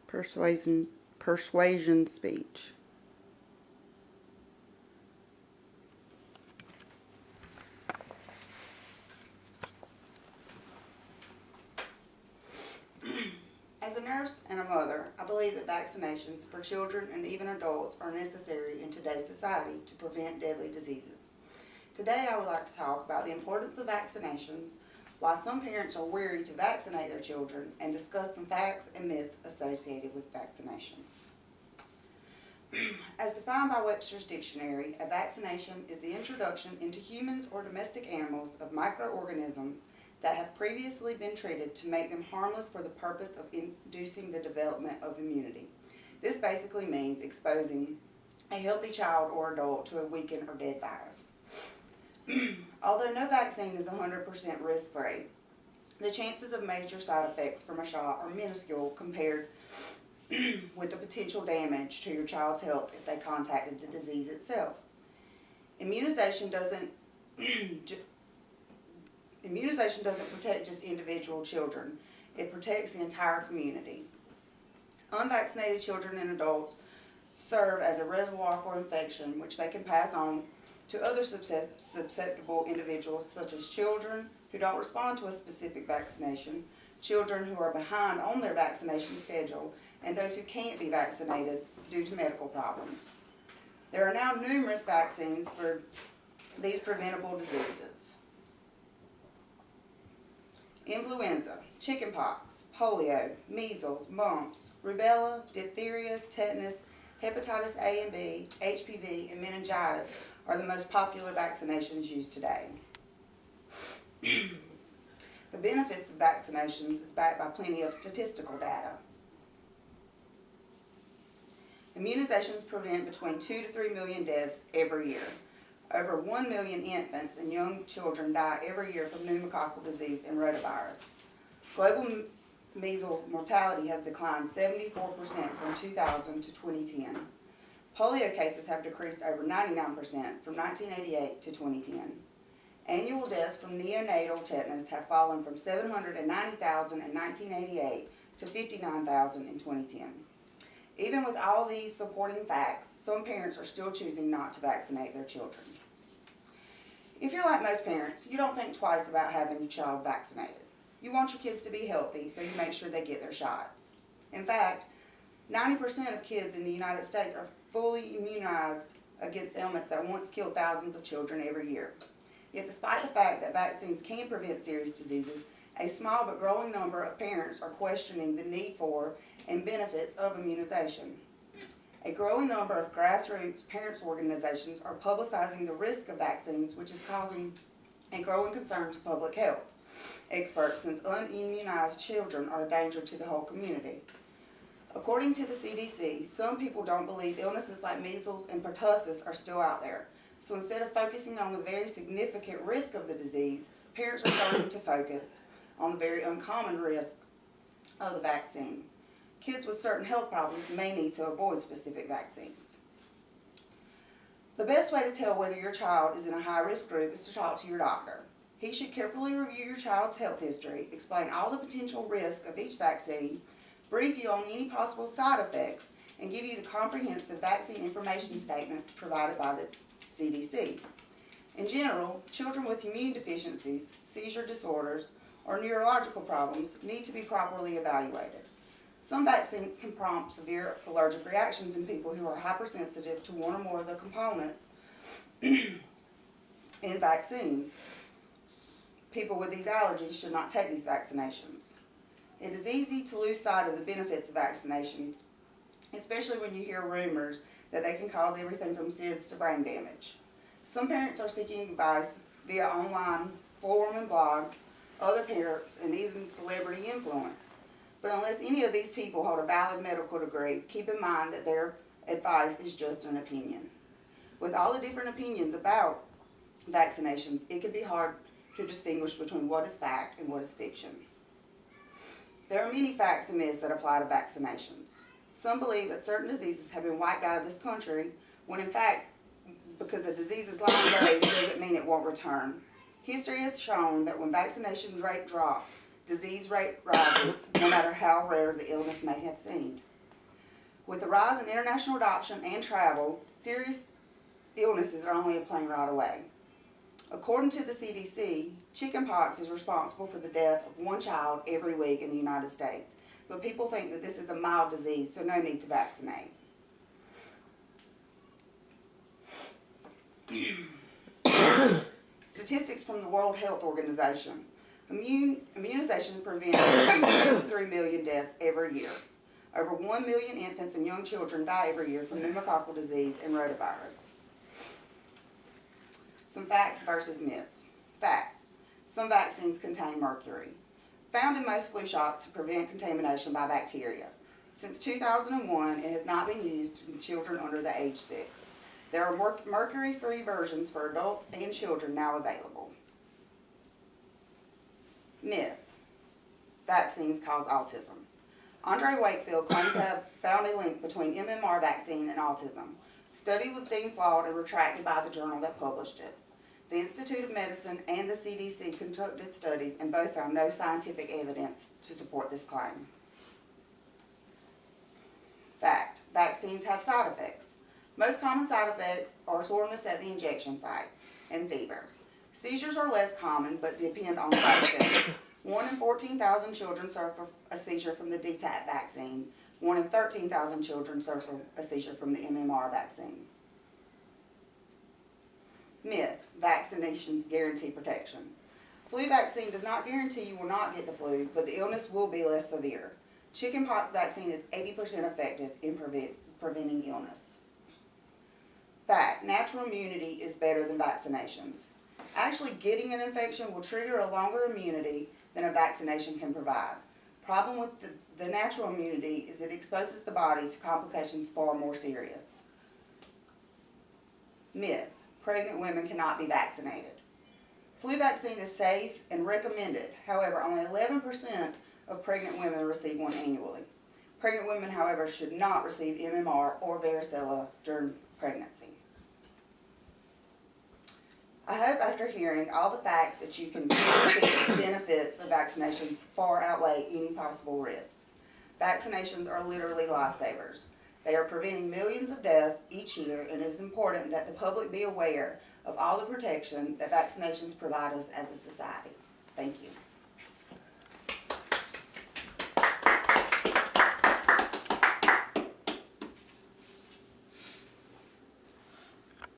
Persuasion speech. As a nurse and a mother, I believe that vaccinations for children and even adults are necessary in today's society to prevent deadly diseases. Today I would like to talk about the importance of vaccinations, why some parents are wary to vaccinate their children, and discuss some facts and myths associated with vaccinations. As defined by Webster's Dictionary, a vaccination is the introduction into humans or domestic animals of microorganisms that have previously been treated to make them harmless for the purpose of inducing the development of immunity. This basically means exposing a healthy child or adult to a weakened or dead virus. Although no vaccine is 100% risk-free, the chances of major side effects from a shot are minuscule compared with the potential damage to your child's health if they contacted the disease itself. Immunization doesn't protect just individual children. It protects the entire community. Unvaccinated children and adults serve as a reservoir for infection, which they can pass on to other susceptible individuals, such as children who don't respond to a specific vaccination, children who are behind on their vaccination schedule, and those who can't be vaccinated due to medical problems. There are now numerous vaccines for these preventable diseases. Influenza, chickenpox, polio, measles, mumps, rubella, diphtheria, tetanus, hepatitis A and B, HPV, and meningitis are the most popular vaccinations used today. The benefits of vaccinations is backed by plenty of statistical data. Immunizations prevent between 2 to 3 million deaths every year. Over 1 million infants and young children die every year from pneumococcal disease and rotavirus. Global measles mortality has declined 74% from 2000 to 2010. Polio cases have decreased over 99% from 1988 to 2010. Annual deaths from neonatal tetanus have fallen from 790,000 in 1988 to 59,000 in 2010. Even with all these supporting facts, some parents are still choosing not to vaccinate their children. If you're like most parents, you don't think twice about having your child vaccinated. You want your kids to be healthy, so you make sure they get their shots. In fact, 90% of kids in the United States are fully immunized against ailments that once killed thousands of children every year. Yet despite the fact that vaccines can prevent serious diseases, a small but growing number of parents are questioning the need for and benefits of immunization. A growing number of grassroots parents' organizations are publicizing the risk of vaccines, which is causing a growing concern to public health experts, since unimmunized children are a danger to the whole community. According to the CDC, some people don't believe illnesses like measles and pertussis are still out there. So instead of focusing on the very significant risk of the disease, parents are starting to focus on the very uncommon risk of the vaccine. Kids with certain health problems may need to avoid specific vaccines. The best way to tell whether your child is in a high-risk group is to talk to your doctor. He should carefully review your child's health history, explain all the potential risks of each vaccine, brief you on any possible side effects, and give you the comprehensive vaccine information statements provided by the CDC. In general, children with immune deficiencies, seizure disorders, or neurological problems need to be properly evaluated. Some vaccines can prompt severe allergic reactions in people who are hypersensitive to one or more of the components in vaccines. People with these allergies should not take these vaccinations. It is easy to lose sight of the benefits of vaccinations, especially when you hear rumors that they can cause everything from SIDS to brain damage. Some parents are seeking advice via online forum and blogs, other parents, and even celebrity influence. But unless any of these people hold a valid medical degree, keep in mind that their advice is just an opinion. With all the different opinions about vaccinations, it can be hard to distinguish between what is fact and what is fiction. There are many facts and myths that apply to vaccinations. Some believe that certain diseases have been wiped out of this country, when in fact, because a disease is lying low doesn't mean it won't return. History has shown that when vaccination rate drops, disease rate rises, no matter how rare the illness may have seemed. With the rise in international adoption and travel, serious illnesses are only a plane ride away. According to the CDC, chickenpox is responsible for the death of one child every week in the United States. But people think that this is a mild disease, so no need to vaccinate. Statistics from the World Health Organization. Immunization prevents between 2 to 3 million deaths every year. Over 1 million infants and young children die every year from pneumococcal disease and rotavirus. Some facts versus myths. Fact. Some vaccines contain mercury. Found in most flu shots to prevent contamination by bacteria. Since 2001, it has not been used in children under the age 6. There are mercury-free versions for adults and children now available. Myth. Vaccines cause autism. Andre Wakefield claimed to have found a link between MMR vaccine and autism. The study was deemed flawed and retracted by the journal that published it. The Institute of Medicine and the CDC conducted studies and both found no scientific evidence to support this claim. Fact. Vaccines have side effects. Most common side effects are soreness at the injection site and fever. Seizures are less common but depend on the vaccine. 1 in 14,000 children suffer a seizure from the DTaP vaccine. 1 in 13,000 children suffer a seizure from the MMR vaccine. Myth. Vaccinations guarantee protection. Flu vaccine does not guarantee you will not get the flu, but the illness will be less severe. Chickenpox vaccine is 80% effective in preventing illness. Fact. Natural immunity is better than vaccinations. Actually, getting an infection will trigger a longer immunity than a vaccination can provide. Problem with the natural immunity is it exposes the body to complications far more serious. Myth. Pregnant women cannot be vaccinated. Flu vaccine is safe and recommended. However, only 11% of pregnant women receive one annually. Pregnant women, however, should not receive MMR or varicella during pregnancy. I hope after hearing all the facts that you can see the benefits of vaccinations far outweigh any possible risk. Vaccinations are literally lifesavers. They are preventing millions of deaths each year, and it is important that the public be aware of all the protection that vaccinations provide us as a society. Thank you.